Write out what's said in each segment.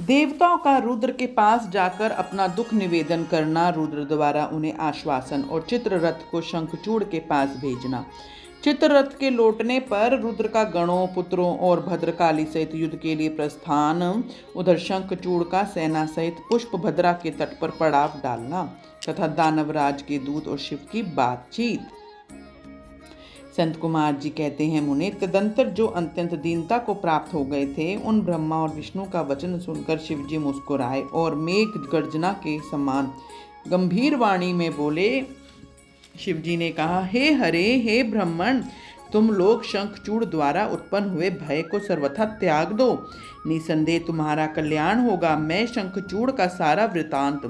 देवताओं का रुद्र के पास जाकर अपना दुख निवेदन करना, रुद्र द्वारा उन्हें आश्वासन और चित्ररथ को शंखचूड़ के पास भेजना। चित्ररथ के लौटने पर रुद्र का गणों, पुत्रों और भद्रकाली सहित युद्ध के लिए प्रस्थान। उधर शंखचूड़ का सेना सहित पुष्पभद्रा के तट पर पड़ाव डालना तथा दानवराज के दूत और शिव की बातचीत। संत कुमार जी कहते हैं, मुने, तदंतर जो अत्यंत दीनता को प्राप्त हो गए थे, उन ब्रह्मा और विष्णु का वचन सुनकर शिवजी मुस्कुराए और मेघ गर्जना के समान गंभीर वाणी में बोले। शिवजी ने कहा, हे हरे, हे ब्राह्मण, तुम लोग शंखचूड़ द्वारा उत्पन्न हुए भय को सर्वथा त्याग दो। निसंदेह तुम्हारा कल्याण होगा। मैं शंखचूड़ का सारा वृतांत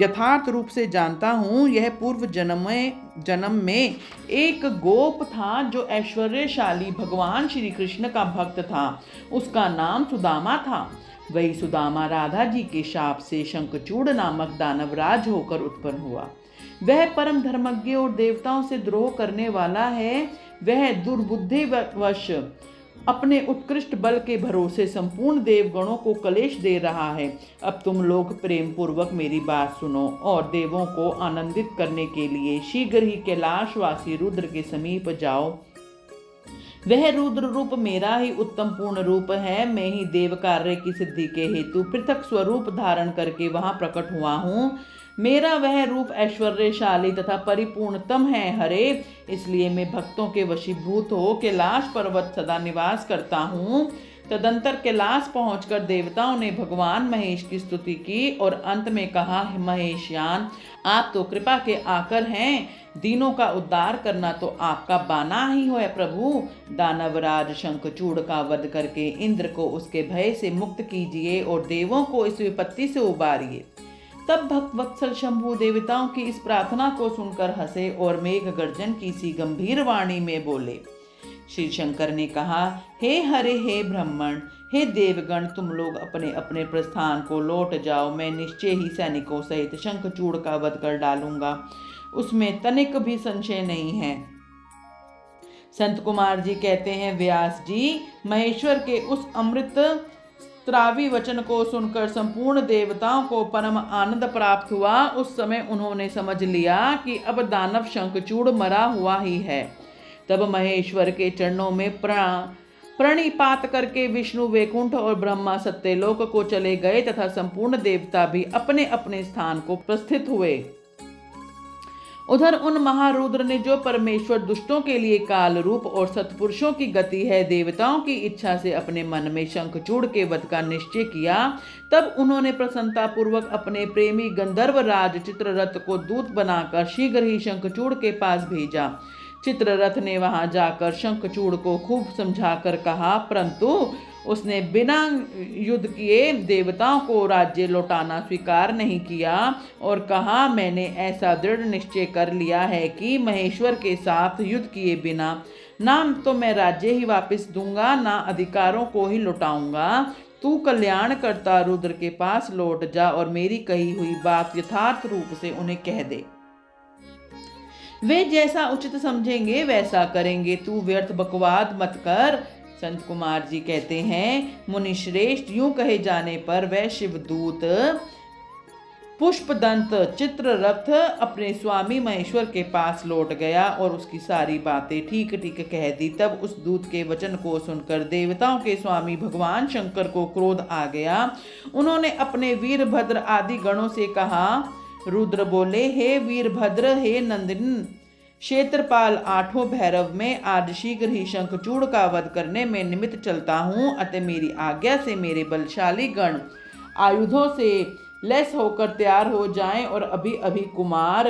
यथार्थ रूप से जानता हूँ। यह पूर्व जन्म में एक गोप था जो ऐश्वर्यशाली भगवान श्री कृष्ण का भक्त था। उसका नाम सुदामा था। वही सुदामा राधा जी के शाप से शंखचूड़ नामक दानवराज होकर उत्पन्न हुआ। वह परम धर्मज्ञ और देवताओं से द्रोह करने वाला है। वह दुर्बुद्धिवश अपने उत्कृष्ट बल के भरोसे संपूर्ण देवगणों को कलेश दे रहा है। अब तुम लोग प्रेम पूर्वक मेरी बात सुनो और देवों को आनंदित करने के लिए शीघ्र ही कैलाशवासी रुद्र के समीप जाओ। वह रुद्र रूप मेरा ही उत्तम पूर्ण रूप है। मैं ही देव कार्य की सिद्धि के हेतु पृथक स्वरूप धारण करके वहां प्रकट हुआ हूँ। मेरा वह रूप ऐश्वर्यशाली तथा परिपूर्णतम है हरे। इसलिए मैं भक्तों के वशीभूत हो कैलाश पर्वत सदा निवास करता हूँ। तदंतर कैलाश पहुंचकर देवताओं ने भगवान महेश की स्तुति की और अंत में कहा, महेशयान, आप तो कृपा के आकर हैं। दीनों का उद्धार करना तो आपका बाना ही है प्रभु। दानवराज शंखचूड़ का वध करके इंद्र को उसके भय से मुक्त कीजिए और देवों को इस विपत्ति से उबारिए। तब भक्त वत्सल शंभु देवताओं की इस प्रार्थना को सुनकर हंसे और मेघ गर्जन की सी गंभीर वाणी में बोले। श्री शंकर ने कहा, हे हरे, हे ब्राह्मण, हे देवगण, तुम लोग अपने अपने प्रस्थान को लौट जाओ। मैं निश्चय ही सैनिकों सहित शंखचूड़ का वध कर डालूंगा, उसमें तनिक भी संशय नहीं है। संत कुमार जी कहते हैं, व्यास जी, महेश्वर के उस अमृत त्रावी वचन को सुनकर संपूर्ण देवताओं को परम आनंद प्राप्त हुआ। उस समय उन्होंने समझ लिया कि अब दानव शंखचूड़ मरा हुआ ही है। तब महेश्वर के चरणों में प्रणिपात करके विष्णु वैकुंठ और ब्रह्मा सत्यलोक को चले गए तथा संपूर्ण देवता भी अपने अपने स्थान को प्रस्थित हुए। उधर उन महारुद्र ने, जो परमेश्वर दुष्टों के लिए काल रूप और सत्पुरुषों की गति है, देवताओं की इच्छा से अपने मन में शंखचूड़ के वध का निश्चय किया। तब उन्होंने प्रसन्नता पूर्वक अपने प्रेमी गंधर्व राज चित्ररथ को दूत बनाकर शीघ्र ही शंखचूड़ के पास भेजा। चित्ररथ ने वहां जाकर शंखचूड़ को खूब समझाकर कहा, परंतु उसने बिना युद्ध किए देवताओं को राज्य लौटाना स्वीकार नहीं किया और कहा, मैंने ऐसा दृढ़ निश्चय कर लिया है कि महेश्वर के साथ युद्ध किए बिना ना तो मैं राज्य ही वापस दूंगा, ना अधिकारों को ही लौटाऊंगा। तू कल्याण करता रुद्र के पास लौट जा और मेरी कही हुई बात यथार्थ रूप से उन्हें कह दे। वे जैसा उचित समझेंगे वैसा करेंगे। तू व्यर्थ बकवाद मत कर। संत कुमार जी कहते हैं, मुनि श्रेष्ठ, यूं कहे जाने पर वह शिवदूत पुष्पदंत चित्ररथ अपने स्वामी महेश्वर के पास लौट गया और उसकी सारी बातें ठीक ठीक कह दी। तब उस दूत के वचन को सुनकर देवताओं के स्वामी भगवान शंकर को क्रोध आ गया। उन्होंने अपने वीरभद्र आदि गणों से कहा। रुद्र बोले, हे वीरभद्र, हे नंदन क्षेत्रपाल, आठों भैरव में आज शीघ्र ही शंखचूड़ का वध करने में निमित्त चलता हूँ। अतः मेरी आज्ञा से मेरे बलशाली गण आयुधों से लैस होकर तैयार हो जाएं और अभी अभी कुमार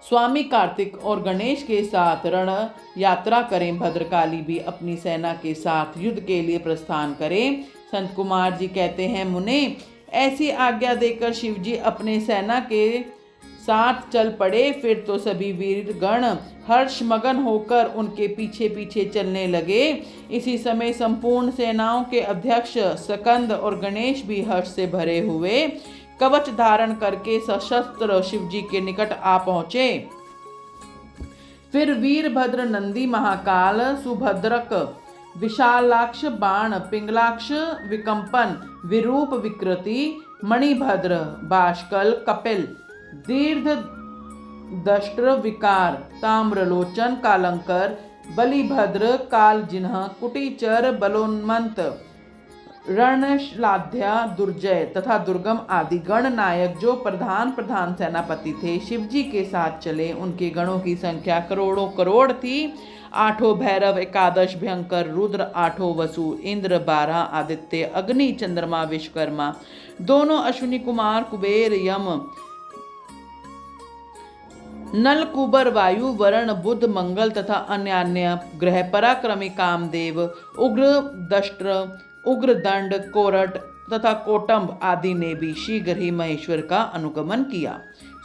स्वामी कार्तिक और गणेश के साथ रण यात्रा करें। भद्रकाली भी अपनी सेना के साथ युद्ध के लिए प्रस्थान करें। संत कुमार जी कहते हैं, मुने, ऐसी आज्ञा देकर शिवजी अपने सेना के साथ चल पड़े। फिर तो सभी वीरगण हर्षमगन होकर उनके पीछे पीछे चलने लगे। इसी समय संपूर्ण सेनाओं के अध्यक्ष स्कंद और गणेश भी हर्ष से भरे हुए कवच धारण करके सशस्त्र शिवजी के निकट आ पहुंचे। फिर वीरभद्र, नंदी महाकाल, सुभद्रक, विशालाक्ष बाण पिंगलाक्ष विकंपन विरूप विकृति मणिभद्र बाष्कल कपिल दीर्घ दष्ट्र विकार ताम्रलोचन कालंकर बलिभद्र कालजिन्ह कुटीचर बलोन्मंत रणशलाध्या दुर्जय तथा दुर्गम आदि गण नायक जो प्रधान सेनापति थे शिवजी के साथ चले। उनके गणों की संख्या करोड़ों करोड़ थी। 8 भैरव, 11 भयंकर रुद्र, 8 वसु इंद्र, 12 आदित्य अग्नि चंद्रमा विश्वकर्मा, दोनों अश्विनी कुमार कुबेर यम नल कुबर वायु वरुण बुध मंगल तथा अन्य ग्रह पराक्रमी कामदेव उग्र दष्ट्र उग्र दंड कोरट तथा कोटम्ब आदि ने भी शीघ्र ही महेश्वर का अनुगमन किया।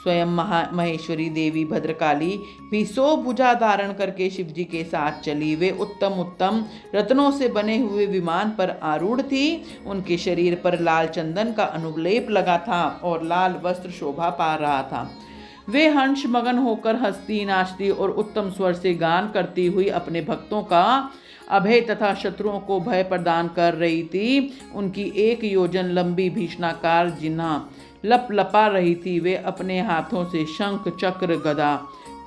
स्वयं महेश्वरी देवी भद्रकाली भी 100 भुजा धारण करके शिवजी के साथ चली। वे उत्तम उत्तम रत्नों से बने हुए विमान पर आरूढ़ थी। उनके शरीर पर लाल चंदन का अनुलेप लगा था और लाल वस्त्र शोभा पा रहा था। वे हंस मगन होकर हंसती नाचती और उत्तम स्वर से गान करती हुई अपने भक्तों का अभय तथा शत्रुओं को भय प्रदान कर रही थी। उनकी 1 योजन लंबी भीषणाकार जिन्हा लपलपा रही थी। वे अपने हाथों से शंख चक्र गदा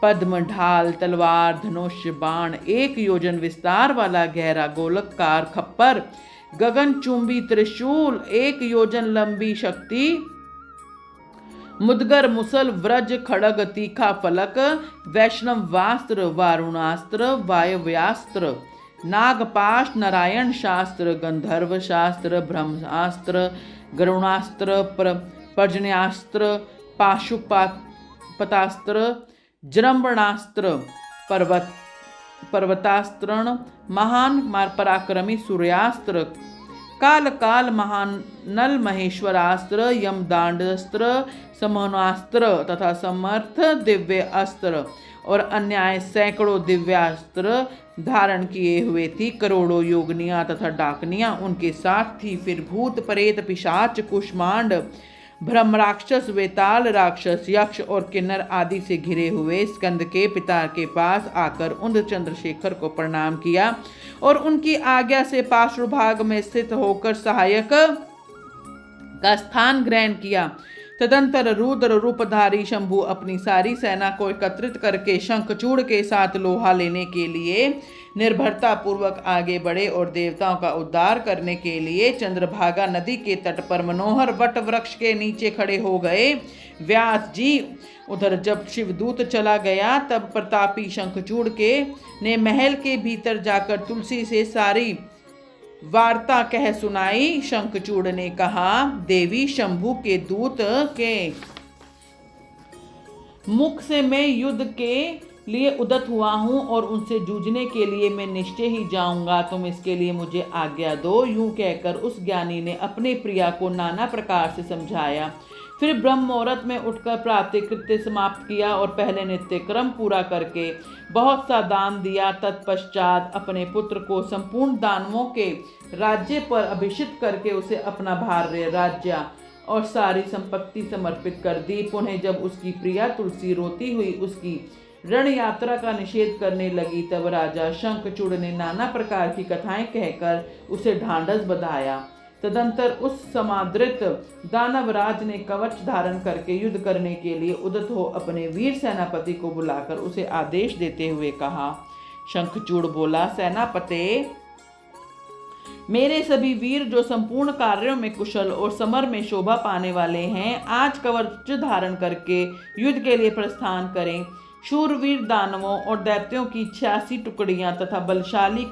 पद्म ढाल तलवार धनुष बाण 1 योजन विस्तार वाला गहरा गोलककार खप्पर गगनचुंबी त्रिशूल 1 योजन लंबी शक्ति मुदगर मुसल व्रज खड़ग तीखा फलक वैष्णव वास्त्र वारुणास्त्र वायव्यास्त्र नागपाश नारायण शास्त्र गंधर्व शास्त्र ब्रह्मास्त्र गरुणास्त्र पर्जन्यास्त्र पाशुपतास्त्र जृंभणास्त्र पर्वतास्त्रण महान पराक्रमी सूर्यास्त्र काल काल महान नल महेश्वरास्त्र यमदांडास्त्र समोनास्त्र तथा समर्थ दिव्य अस्त्र और अन्य सैकड़ों दिव्यास्त्र धारण किए हुए थी। करोड़ों योगनियां तथा डाकनियां उनके साथ थी। फिर भूत प्रेत पिशाच कुष्मांड ब्रह्म राक्षस वेताल राक्षस यक्ष और किन्नर आदि से घिरे हुए स्कंद के पिता के पास आकर उन चंद्रशेखर को प्रणाम किया और उनकी आज्ञा से पार्श्वभाग में स्थित होकर सहायक का स्थान ग्रहण किया। तदंतर रुद्र रूपधारी शंभु अपनी सारी सेना को एकत्रित करके शंखचूड़ के साथ लोहा लेने के लिए निर्भरता पूर्वक आगे बढ़े और देवताओं का उद्धार करने के लिए चंद्रभागा नदी के तट पर मनोहर वट वृक्ष के नीचे खड़े हो गए। व्यास जी उधर जब शिवदूत चला गया तब प्रतापी शंखचूड़ के ने महल के भीतर जाकर तुलसी से सारी वार्ता कह सुनाई। शंखचूड़ ने कहा, देवी शंभु के दूत के मुख से मैं युद्ध के लिए उद्यत हुआ हूँ और उनसे जूझने के लिए मैं निश्चय ही जाऊंगा। तुम इसके लिए मुझे आज्ञा दो। यूं कहकर उस ज्ञानी ने अपने प्रिया को नाना प्रकार से समझाया। फिर ब्रह्म मुहूर्त में उठकर प्रातःकृत्य समाप्त किया और पहले नित्य क्रम पूरा करके बहुत सा दान दिया। तत्पश्चात अपने पुत्र को संपूर्ण दानवों के राज्य पर अभिषिक्त करके उसे अपना भार्य राज्य और सारी संपत्ति समर्पित कर दी। पुनः जब उसकी प्रिया तुलसी रोती हुई उसकी रण यात्रा का निषेध करने लगी तब राजा शंखचूड़ ने नाना प्रकार की कथाएं कहकर उसे ढांढस बंधाया। तदंतर उस समादृत दानवराज ने कवच धारण करके युद्ध करने के लिए उद्यत हो अपने वीर सेनापति को बुलाकर उसे आदेश देते हुए कहा। शंखचूड़ बोला, सेनापते, मेरे सभी वीर जो संपूर्ण कार्यों में कुशल और समर में शोभा पाने वाले हैं, आज कवच धारण करके युद्ध के लिए प्रस्थान करें। शूरवीर दानवों और दैत्यों की 86 टुकड़ियां तथा बलशाली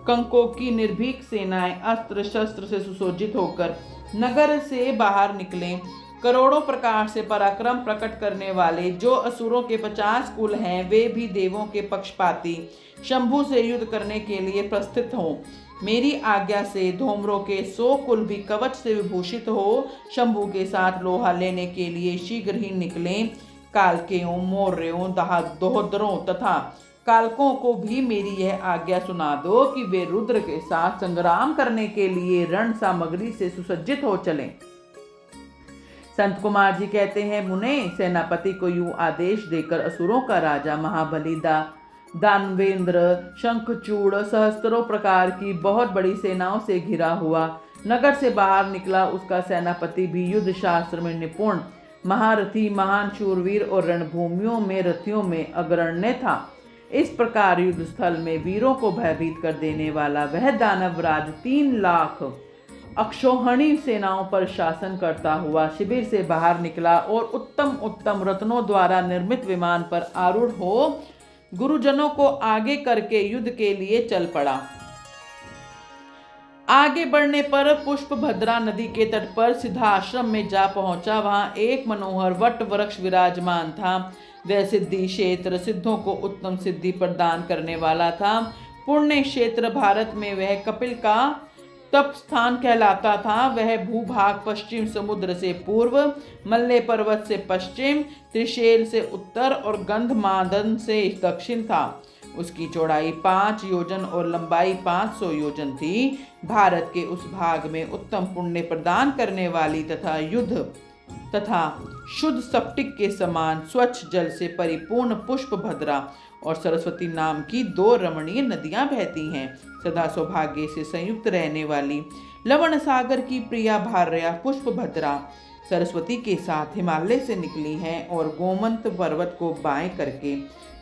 कंकों की निर्भीक सेनाएं अस्त्र शस्त्र से सुसज्जित होकर नगर से बाहर निकलें। करोड़ों प्रकार से पराक्रम प्रकट करने वाले जो असुरों के 50 कुल हैं, वे भी देवों के पक्षपाती शंभु से युद्ध करने के लिए प्रस्थित हों। मेरी आज्ञा से धूम्रों के 100 कुल भी कवच से विभूषित हो शंभु के साथ लोहा लेने के लिए शीघ्र ही निकलें। कालकेयों, मौर्यों, दोहदरों तथा कालकों को भी मेरी यह आज्ञा सुना दो कि वे रुद्र के साथ संग्राम करने के लिए रण सामग्री से सुसज्जित हो चलें। संत कुमार जी कहते हैं, मुने, सेनापति को यूं आदेश देकर असुरों का राजा महाबली दानवेंद्र शंखचूड़ सहस्त्रों प्रकार की बहुत बड़ी सेनाओं से घिरा हुआ नगर से बाहर निकला। उसका सेनापति भी युद्ध शास्त्र में निपुण, महारथी, महान शूरवीर और रणभूमियों में रथियों में अग्रण्य था। इस प्रकार युद्ध स्थल में वीरों को भयभीत कर देने वाला वह दानवराज 3 लाख अक्षौहिणी सेनाओं पर शासन करता हुआ शिविर से बाहर निकला और उत्तम उत्तम रत्नों द्वारा निर्मित विमान पर आरूढ़ हो गुरुजनों को आगे करके युद्ध के लिए चल पड़ा। आगे बढ़ने पर पुष्पभद्रा नदी के तट पर सिद्धाश्रम में जा पहुंचा। वहां एक मनोहर वट वृक्ष विराजमान था। वह सिद्धि क्षेत्र सिद्धों को उत्तम सिद्धि प्रदान करने वाला था। पुण्य क्षेत्र भारत में वह कपिल का तप स्थान कहलाता था। वह भूभाग पश्चिम समुद्र से पूर्व, मल्ले पर्वत से पश्चिम, त्रिशैल से उत्तर और गंधमादन से दक्षिण था। उसकी चौड़ाई 5 योजन और लंबाई 500 योजन थी। भारत के उस भाग में उत्तम पुण्य प्रदान करने वाली तथा शुद्ध स्फटिक के समान स्वच्छ जल से परिपूर्ण पुष्पभद्रा और सरस्वती नाम की 2 रमणीय नदियां बहती हैं। सदा सौभाग्य से संयुक्त रहने वाली लवण सागर की प्रिया भार्या पुष्पभद्रा सरस्वती के साथ हिमालय से निकली हैं और गोमंत पर्वत को बाएं करके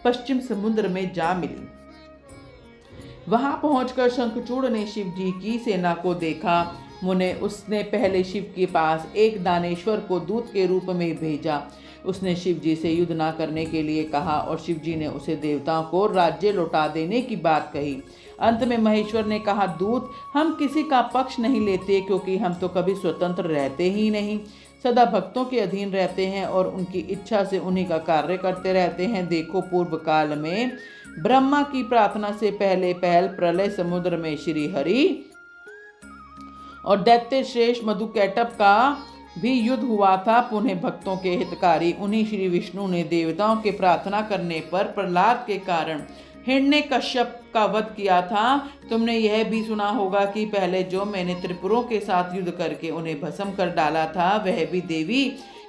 पश्चिम समुद्र में जा मिली। वहां पहुंचकर शंखचूड़ ने शिव जी की सेना को देखा। मुने उसने पहले शिव के पास एक दानेश्वर को दूत के रूप में भेजा। उसने शिव जी से युद्ध न करने के लिए कहा और शिव जी ने उसे देवताओं को राज्य लौटा देने की बात कही। अंत में महेश्वर ने कहा, दूत, हम किसी का पक्ष नहीं लेते, क्योंकि हम तो कभी स्वतंत्र रहते ही नहीं, सदा भक्तों के अधीन रहते हैं और उनकी इच्छा से उन्हीं का कार्य करते रहते हैं। देखो, पूर्व काल में ब्रह्मा की प्रार्थना से पहले प्रलय समुद्र में श्री हरि और दैत्य श्रेष्ठ मधुकैटभ का भी युद्ध हुआ था। पुनः भक्तों के हितकारी उन्हीं श्री विष्णु ने देवताओं के प्रार्थना करने पर प्रहलाद के कारण हिरण्यकश्यप का वध किया था। तुमने यह भी सुना होगा कि पहले जो मैंने त्रिपुरों के साथ युद्ध करके उन्हें भस्म कर डाला था, वह भी देवी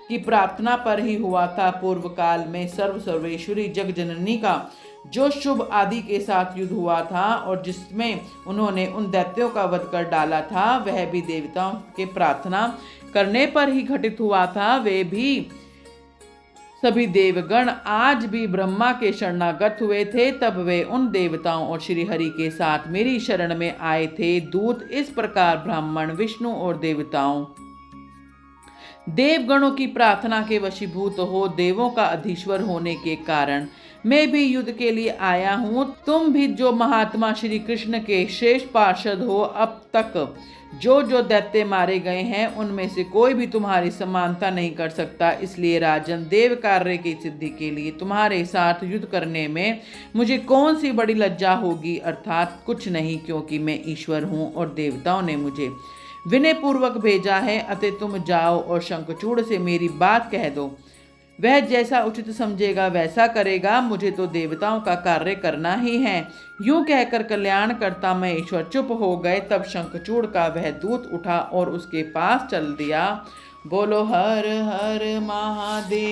की प्रार्थना पर ही हुआ था। पूर्व काल में सर्वेश्वरी जग जननी का जो शुभ आदि के साथ युद्ध हुआ था और जिसमें उन्होंने उन दैत्यों का वध कर डाला था, वह भी देवताओं के प्रार्थना करने पर ही घटित हुआ था। वे भी सभी देवगण आज भी ब्रह्मा के शरणागत हुए थे। तब वे उन देवताओं और श्री हरि के साथ मेरी शरण में आए थे। दूत, इस प्रकार ब्राह्मण, विष्णु और देवगणों की प्रार्थना के वशीभूत हो देवों का अधीश्वर होने के कारण मैं भी युद्ध के लिए आया हूँ। तुम भी जो महात्मा श्री कृष्ण के श्रेष्ठ पार्षद हो, अब तक जो दैत्य मारे गए हैं उनमें से कोई भी तुम्हारी समानता नहीं कर सकता। इसलिए राजन, देव कार्य की सिद्धि के लिए तुम्हारे साथ युद्ध करने में मुझे कौन सी बड़ी लज्जा होगी, अर्थात कुछ नहीं, क्योंकि मैं ईश्वर हूँ और देवताओं ने मुझे विनय पूर्वक भेजा है। अतः तुम जाओ और शंखचूड़ से मेरी बात कह दो, वह जैसा उचित समझेगा वैसा करेगा। मुझे तो देवताओं का कार्य करना ही है। यूं कहकर कल्याण करता महेश्वर चुप हो गए। तब शंखचूड़ का वह दूत उठा और उसके पास चल दिया। बोलो हर हर महादेव।